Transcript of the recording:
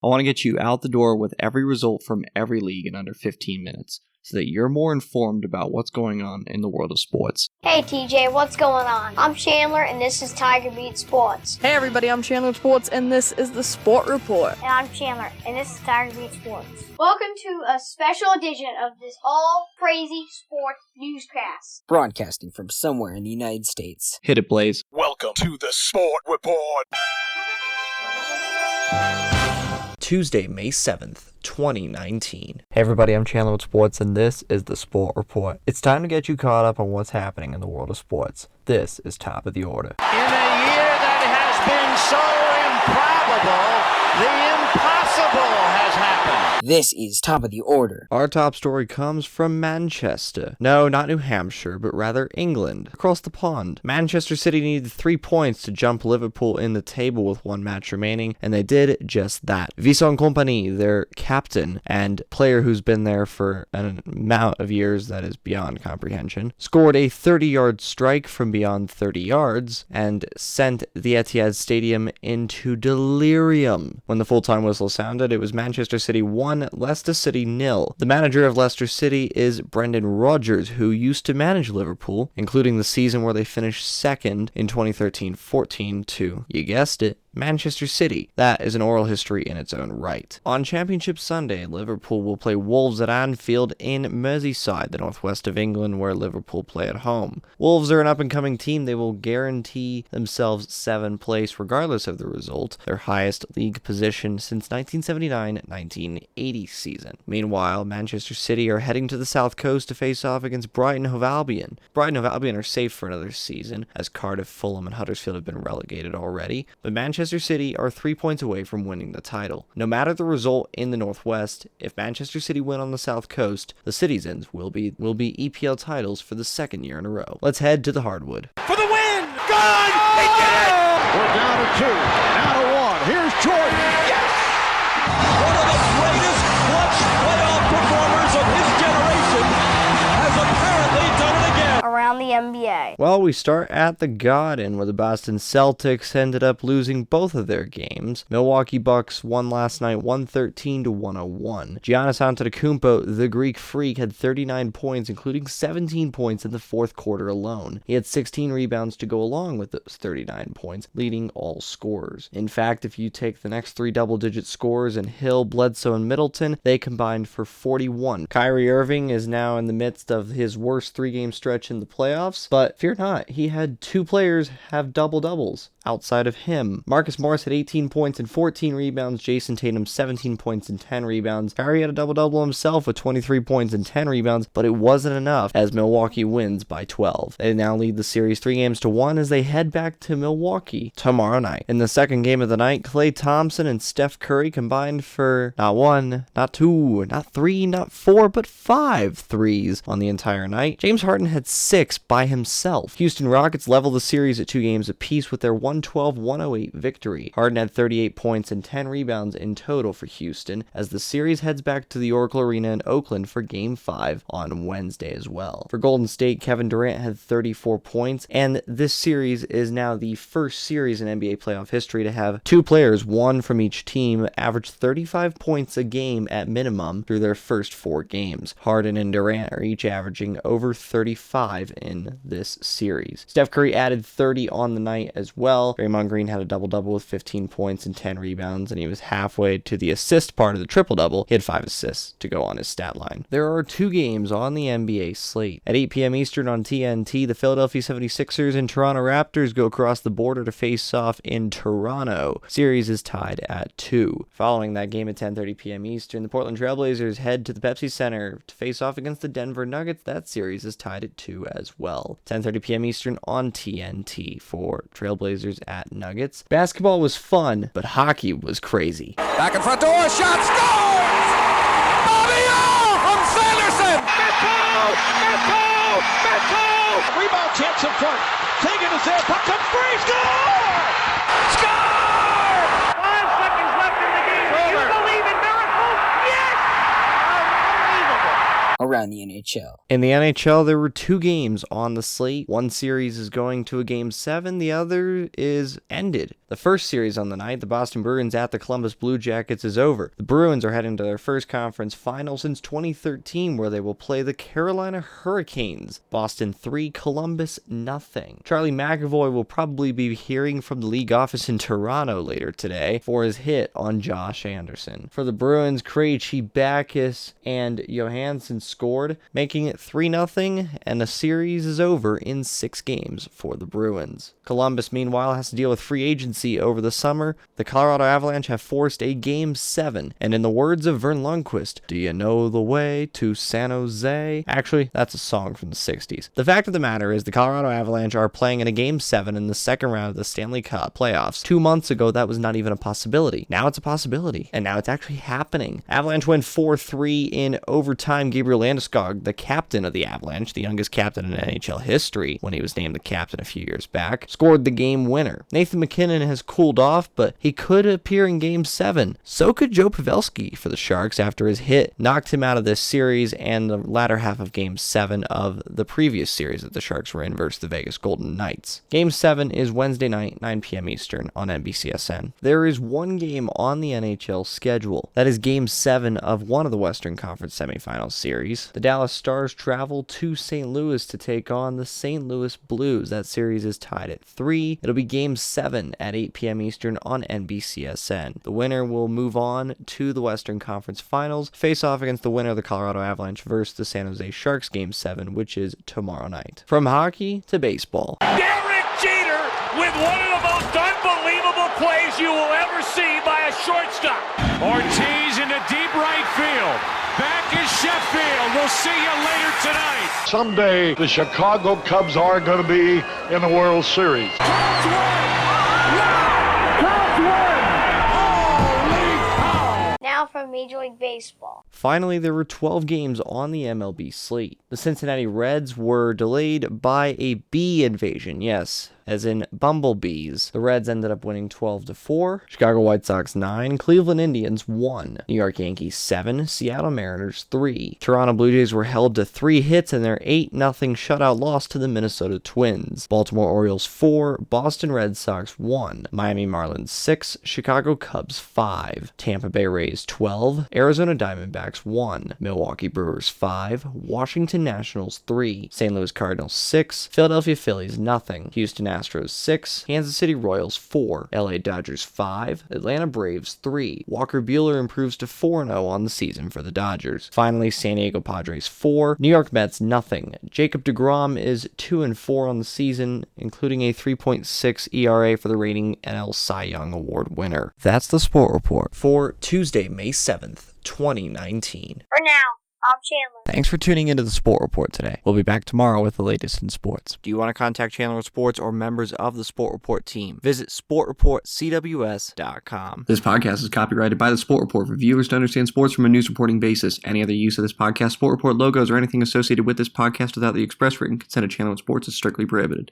I want to get you out the door with every result from every league in under 15 minutes, so that you're more informed about what's going on in the world of sports. Hey TJ, what's going on? I'm Chandler and this is Tiger Beat Sports. Hey everybody, I'm Chandler Sports and this is the Sport Report. And I'm Chandler and this is Tiger Beat Sports. Welcome to a special edition of this all crazy sports newscast. Broadcasting from somewhere in the United States. Hit it, Blaze. Welcome to the Sport Report. Tuesday, May 7th, 2019. Hey everybody, I'm Chandler with Sports, and this is the Sport Report. It's time to get you caught up on what's happening in the world of sports. This is Top of the Order. In a year that has been so improbable, the impossible has happened. This is Top of the Order. Our top story comes from Manchester. No, not New Hampshire, but rather England. Across the pond, Manchester City needed 3 points to jump Liverpool in the table with 1 match remaining, and they did just that. Vincent Kompany, their captain and player who's been there for an amount of years that is beyond comprehension, scored a 30-yard strike from beyond 30 yards and sent the Etihad Stadium into delirium. When the full-time whistle sounded, it was Manchester City 1, Leicester City 0. The manager of Leicester City is Brendan Rodgers, who used to manage Liverpool, including the season where they finished second in 2013-14 to, you guessed it, Manchester City. That is an oral history in its own right. On Championship Sunday, Liverpool will play Wolves at Anfield in Merseyside, the northwest of England, where Liverpool play at home. Wolves are an up-and-coming team. They will guarantee themselves 7th place regardless of the result, their highest league position since 1979-1980 season. Meanwhile, Manchester City are heading to the south coast to face off against Brighton Hove Albion. Brighton Hove Albion are safe for another season, as Cardiff, Fulham, and Huddersfield have been relegated already, but Manchester City are 3 points away from winning the title. No matter the result in the Northwest, if Manchester City win on the South Coast, the Citizens will be EPL titles for the 2nd year in a row. Let's head to the hardwood. For the win! Gone! He did it! We're down to 2, now to 1. Here's Jordan. Yes! One of the greatest clutch playoff performers of his generation has apparently done it again. Around the NBA. Well, we start at the Garden, where the Boston Celtics ended up losing both of their games. Milwaukee Bucks won last night 113-101. Giannis Antetokounmpo, the Greek Freak, had 39 points, including 17 points in the 4th quarter alone. He had 16 rebounds to go along with those 39 points, leading all scorers. In fact, if you take the next 3 double-digit scorers in Hill, Bledsoe, and Middleton, they combined for 41. Kyrie Irving is now in the midst of his worst 3-game stretch in the playoffs, but fear not, he had 2 players have double-doubles outside of him. Marcus Morris had 18 points and 14 rebounds, Jason Tatum 17 points and 10 rebounds. Kyrie had a double-double himself with 23 points and 10 rebounds, but it wasn't enough as Milwaukee wins by 12. They now lead the series 3-1 as they head back to Milwaukee tomorrow night. In the 2nd game of the night, Klay Thompson and Steph Curry combined for not 1, not 2, not 3, not 4, but 5 threes on the entire night. James Harden had 6 by himself. Houston Rockets leveled the series at 2 games apiece with their 112-108 victory. Harden had 38 points and 10 rebounds in total for Houston as the series heads back to the Oracle Arena in Oakland for Game 5 on Wednesday as well. For Golden State, Kevin Durant had 34 points, and this series is now the first series in NBA playoff history to have 2 players, 1 from each team, average 35 points a game at minimum through their first 4 games. Harden and Durant are each averaging over 35 in this series. Steph Curry added 30 on the night as well. Draymond Green had a double-double with 15 points and 10 rebounds, and he was halfway to the assist part of the triple-double. He had 5 assists to go on his stat line. There are 2 games on the NBA slate. At 8 p.m. Eastern on TNT, the Philadelphia 76ers and Toronto Raptors go across the border to face off in Toronto. Series is tied at 2. Following that game at 10:30 p.m. Eastern, the Portland Trailblazers head to the Pepsi Center to face off against the Denver Nuggets. That series is tied at 2 as well. 10:30 p.m. Eastern on TNT for Trailblazers at Nuggets. Basketball was fun, but hockey was crazy. Back in front door, shot, scores! Bobby O from Sanderson! Metro! Rebound chance in front. Kagan is there, puck comes free, score! Score! 5 seconds left in the game. Do you believe in miracles? Yes! Unbelievable. Around the NHL. In the NHL, there were 2 games on the slate. One series is going to a Game 7, the other is ended. The first series on the night, the Boston Bruins at the Columbus Blue Jackets, is over. The Bruins are heading to their first conference final since 2013, where they will play the Carolina Hurricanes. Boston 3, Columbus nothing. Charlie McAvoy will probably be hearing from the league office in Toronto later today for his hit on Josh Anderson. For the Bruins, Krejci, Backes, and Johansson scored, making it 3-0, and the series is over in 6 games for the Bruins. Columbus, meanwhile, has to deal with free agency over the summer. The Colorado Avalanche have forced a Game 7, and in the words of Vern Lundquist, do you know the way to San Jose? Actually, that's a song from the 60s. The fact of the matter is the Colorado Avalanche are playing in a Game 7 in the second round of the Stanley Cup playoffs. 2 months ago, that was not even a possibility. Now it's a possibility, and now it's actually happening. Avalanche win 4-3 in overtime. Gabriel Landeskog, the captain of the Avalanche, the youngest captain in NHL history when he was named the captain a few years back, scored the game winner. Nathan MacKinnon has cooled off, but he could appear in Game 7. So could Joe Pavelski for the Sharks after his hit knocked him out of this series and the latter half of Game 7 of the previous series that the Sharks were in versus the Vegas Golden Knights. Game 7 is Wednesday night, 9 p.m. Eastern on NBCSN. There is one game on the NHL schedule. That is Game 7 of one of the Western Conference semifinal series. The Dallas Stars travel to St. Louis to take on the St. Louis Blues. That series is tied at 3. It'll be Game 7 at 8 p.m. Eastern on NBCSN. The winner will move on to the Western Conference Finals, face off against the winner of the Colorado Avalanche versus the San Jose Sharks Game 7, which is tomorrow night. From hockey to baseball. Derek Jeter with one of the most unbelievable plays you will ever see by a shortstop. Ortiz into deep right field. Back is Sheffield. We'll see you later tonight. Someday the Chicago Cubs are going to be in the World Series. Now from Major League Baseball. Finally, there were 12 games on the MLB slate. The Cincinnati Reds were delayed by a bee invasion. Yes, as in bumblebees. The Reds ended up winning 12-4. Chicago White Sox 9. Cleveland Indians 1. New York Yankees 7. Seattle Mariners 3. Toronto Blue Jays were held to 3 hits in their 8-0 shutout loss to the Minnesota Twins. Baltimore Orioles 4. Boston Red Sox 1. Miami Marlins 6. Chicago Cubs 5. Tampa Bay Rays 12. Arizona Diamondbacks 1. Milwaukee Brewers 5. Washington Nationals 3. St. Louis Cardinals 6. Philadelphia Phillies 0. Houston Astros 6, Kansas City Royals 4, LA Dodgers 5, Atlanta Braves 3. Walker Buehler improves to 4-0 on the season for the Dodgers. Finally, San Diego Padres 4, New York Mets 0. Jacob deGrom is 2-4 on the season, including a 3.6 ERA for the reigning NL Cy Young Award winner. That's the Sport Report for Tuesday, May 7th, 2019. For now, I'm Chandler. Thanks for tuning into the Sport Report today. We'll be back tomorrow with the latest in sports. Do you want to contact Chandler Sports or members of the Sport Report team? Visit sportreportcws.com. This podcast is copyrighted by the Sport Report for viewers to understand sports from a news reporting basis. Any other use of this podcast, Sport Report logos, or anything associated with this podcast without the express written consent of Chandler Sports is strictly prohibited.